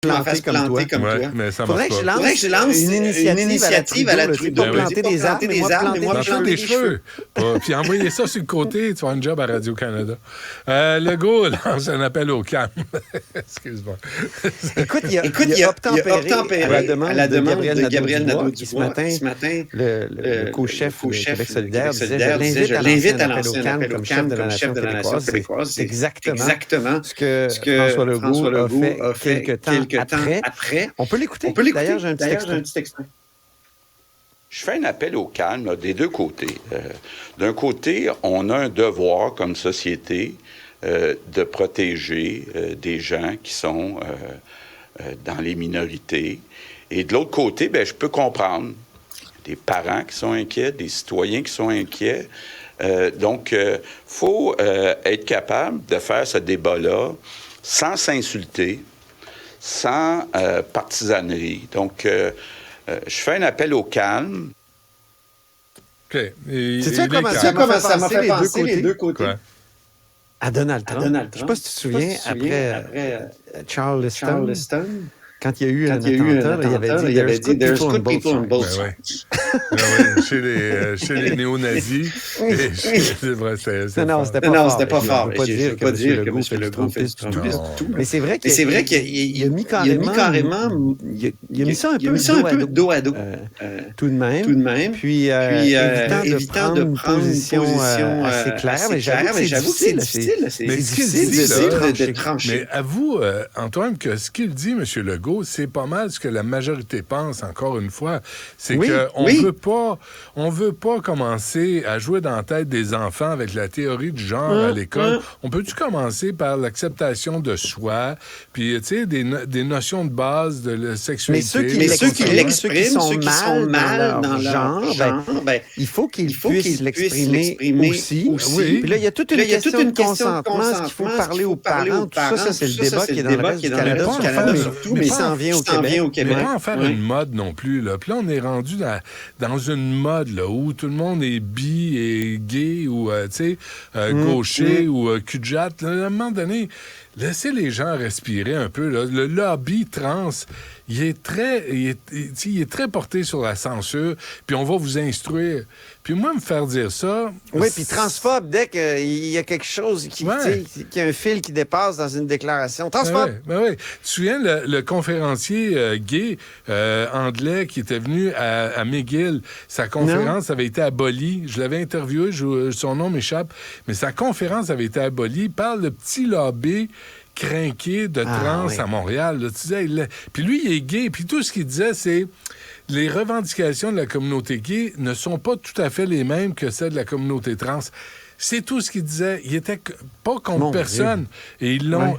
planter comme toi. Mais ça Faudrait marche que pas. je lance une initiative à la Trudeau. Pas planter des arbres, mais moi Planter des cheveux. Puis envoyer ça sur le côté, tu vas un job à Radio-Canada. Legault lance un appel au calme. Excuse-moi. Écoute, il a obtempéré à la demande de Gabriel Nadeau-Dubois ce matin. Le co-chef du Québec solidaire disait « Je l'invite à lancer un appel au calme comme chef de la nation québécoise. » C'est exactement ce que François Legault a fait quelques temps après. On peut l'écouter. D'ailleurs, j'ai un petit extrait. Je fais un appel au calme là, des deux côtés. D'un côté, on a un devoir comme société de protéger des gens qui sont dans les minorités. Et de l'autre côté, bien, je peux comprendre des parents qui sont inquiets, des citoyens qui sont inquiets. Donc, il faut être capable de faire ce débat-là sans s'insulter, sans partisanerie. Donc, je fais un appel au calme. OK. C'est comment ça m'a fait penser les deux côtés? Quoi? À Donald Trump. Je ne sais pas si tu te souviens, après Charleston, quand il y a eu un attentat, il avait dit « There's good people on both sides ». Chez les néo-nazis. C'est vrai, Non, c'était pas fort. Je ne veux pas dire que M. Legault fait du trumpisme du tout. Mais c'est vrai qu'il a mis carrément... Il a mis ça un peu dos à dos. Tout de même. Puis, évitant de prendre une position assez claire. Mais j'avoue que c'est difficile. C'est difficile de trancher. Mais avoue, Antoine, que ce qu'il dit, M. Legault, c'est pas mal ce que la majorité pense, encore une fois. C'est qu'on veut pas commencer à jouer dans la tête des enfants avec la théorie du genre à l'école. On peut-tu commencer par l'acceptation de soi, puis, tu sais, des notions de base de la sexualité. Mais ceux qui l'expriment, ceux qui sont mal dans leur genre, il faut qu'ils puissent l'exprimer aussi. Puis là, il y a toute une question de consentement. Est-ce qu'il faut parler aux parents? Tout ça, c'est le débat qui est dans le reste du Canada surtout, mais ça en vient au Québec. Mais pas en faire une mode non plus. Là. Puis là, on est rendu dans une mode là, où tout le monde est bi et gay ou gaucher ou cul-de-jatte. À un moment donné, laissez les gens respirer un peu. Là. Le lobby trans, il est très porté sur la censure, puis on va vous instruire. Puis moi, me faire dire ça... Oui, puis transphobe, dès qu'il y a quelque chose qu'il y a un fil qui dépasse dans une déclaration. Transphobe! Oui. Tu te souviens, le conférencier gay anglais qui était venu à McGill, sa conférence avait été abolie. Je l'avais interviewé, son nom m'échappe, mais sa conférence avait été abolie par le petit lobby crinqué de trans à Montréal. Là, tu disais, puis lui, il est gay, puis tout ce qu'il disait, c'est... Les revendications de la communauté gay ne sont pas tout à fait les mêmes que celles de la communauté trans. C'est tout ce qu'il disait. Il était pas contre personne. Et ils l'ont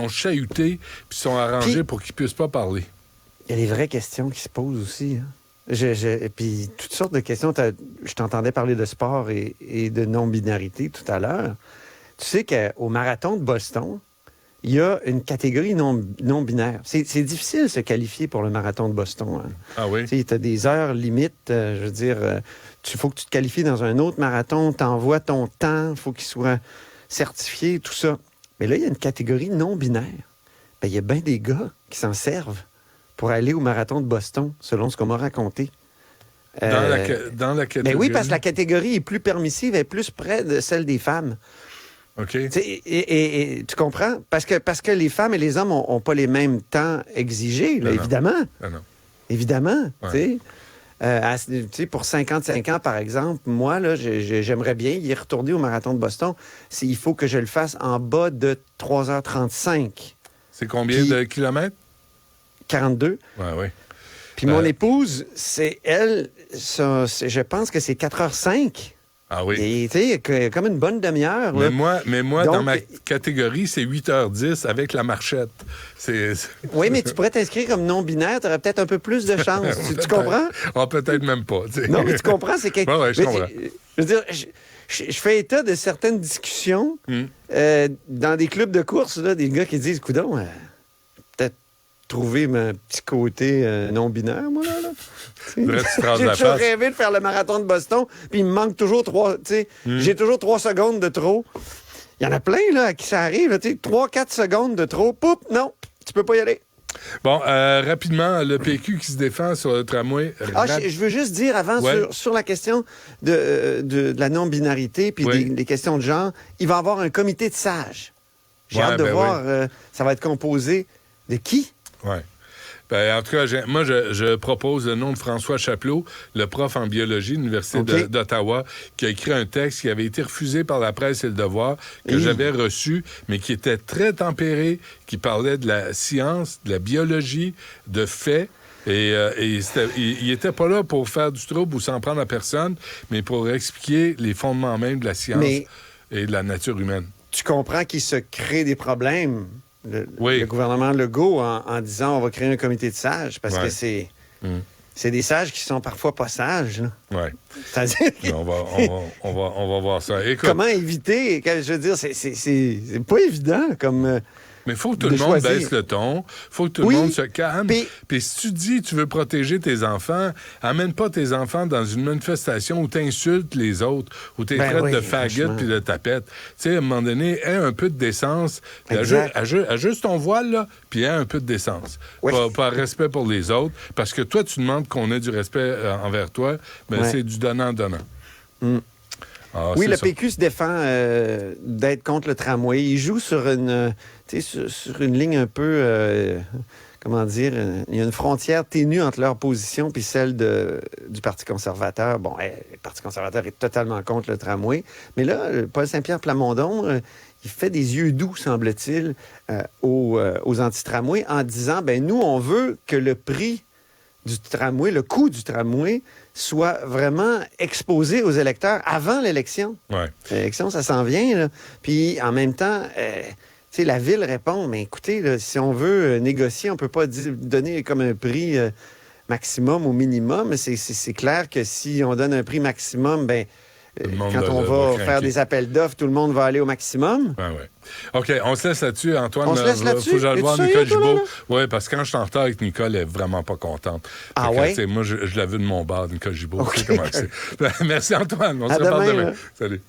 chahuté, puis ils sont arrangés pour qu'ils puissent pas parler. Il y a des vraies questions qui se posent aussi. Hein. Puis toutes sortes de questions. Je t'entendais parler de sport et de non-binarité tout à l'heure. Tu sais qu'au marathon de Boston, il y a une catégorie non-binaire. C'est difficile de se qualifier pour le marathon de Boston. Hein. Ah oui? Tu as des heures limites. Je veux dire, il faut que tu te qualifies dans un autre marathon, tu envoies ton temps, il faut qu'il soit certifié, tout ça. Mais là, il y a une catégorie non-binaire. Il y a bien des gars qui s'en servent pour aller au marathon de Boston, selon ce qu'on m'a raconté. Dans la catégorie? Mais oui, parce que la catégorie est plus permissive, elle est plus près de celle des femmes. OK. Et tu comprends? Parce que les femmes et les hommes n'ont pas les mêmes temps exigés, là, évidemment. Non. Évidemment. Ouais. Pour 55 ans, par exemple, moi, là, j'aimerais bien y retourner au marathon de Boston. Il faut que je le fasse en bas de 3h35. C'est combien de kilomètres? 42. Oui. Puis mon épouse, je pense que c'est 4h05. Ah oui. Et tu sais, comme une bonne demi-heure. Mais moi donc, dans ma catégorie, c'est 8h10 avec la marchette. Oui, mais tu pourrais t'inscrire comme non-binaire, tu aurais peut-être un peu plus de chance. tu comprends? Peut-être même pas. T'sais. Non, mais tu comprends, c'est quelque... Oui, je comprends. Je veux dire, je fais état de certaines discussions dans des clubs de course, là, des gars qui disent, coudonc, peut-être trouver mon petit côté non-binaire, moi, là. J'ai toujours rêvé de faire le marathon de Boston, puis il me manque toujours j'ai toujours 3 secondes de trop. Il y en a plein, là, à qui ça arrive, 3-4 secondes de trop, poup, non, tu peux pas y aller. Bon, rapidement, le PQ qui se défend sur le tramway. Je veux juste dire avant, sur la question de la non-binarité puis des questions de genre, il va y avoir un comité de sages. J'ai hâte de voir, ça va être composé de qui? Oui. Ben, en tout cas, moi, je propose le nom de François Chapelot, le prof en biologie de l'Université d'Ottawa, qui a écrit un texte qui avait été refusé par la presse et le Devoir, que j'avais reçu, mais qui était très tempéré, qui parlait de la science, de la biologie, de faits. Et il était pas là pour faire du trouble ou s'en prendre à personne, mais pour expliquer les fondements même de la science et de la nature humaine. Tu comprends qu'il se crée des problèmes, le gouvernement Legault, en disant on va créer un comité de sages, parce que c'est des sages qui sont parfois pas sages. Oui. C'est-à-dire on va voir ça. Écoute, comment éviter? Je veux dire, c'est pas évident comme... Mais il faut que tout le monde baisse le ton. Il faut que tout le monde se calme. Puis si tu dis que tu veux protéger tes enfants, amène pas tes enfants dans une manifestation où tu insultes les autres, où tu les traites de faggots puis de tapettes. Tu sais, à un moment donné, aie un peu de décence. Ajuste ton voile, là, puis aie un peu de décence. Oui. Pas respect pour les autres. Parce que toi, tu demandes qu'on ait du respect envers toi, mais c'est du donnant-donnant. Le PQ se défend d'être contre le tramway. Il joue sur une ligne un peu, comment dire, il y a une frontière ténue entre leur position puis celle du Parti conservateur. Bon, le Parti conservateur est totalement contre le tramway. Mais là, Paul Saint-Pierre Plamondon, il fait des yeux doux, semble-t-il, aux anti-tramway en disant, nous, on veut que le prix du tramway, le coût du tramway, soit vraiment exposé aux électeurs avant l'élection. Ouais. L'élection, ça s'en vient, là. Puis, en même temps, la Ville répond, mais écoutez, là, si on veut négocier, on ne peut pas donner comme un prix maximum ou minimum. C'est clair que si on donne un prix maximum, quand on va faire des appels d'offres, tout le monde va aller au maximum. Oui. OK, on se laisse là-dessus, Antoine. On se laisse là-dessus? Faut que j'aille voir Nicole Gibault. Oui, parce que quand je suis en retard avec Nicole, elle est vraiment pas contente. Moi, je l'ai vu de mon bar, Nicole Gibault. Okay. Comment c'est. Merci, Antoine. On se reparle demain. Salut.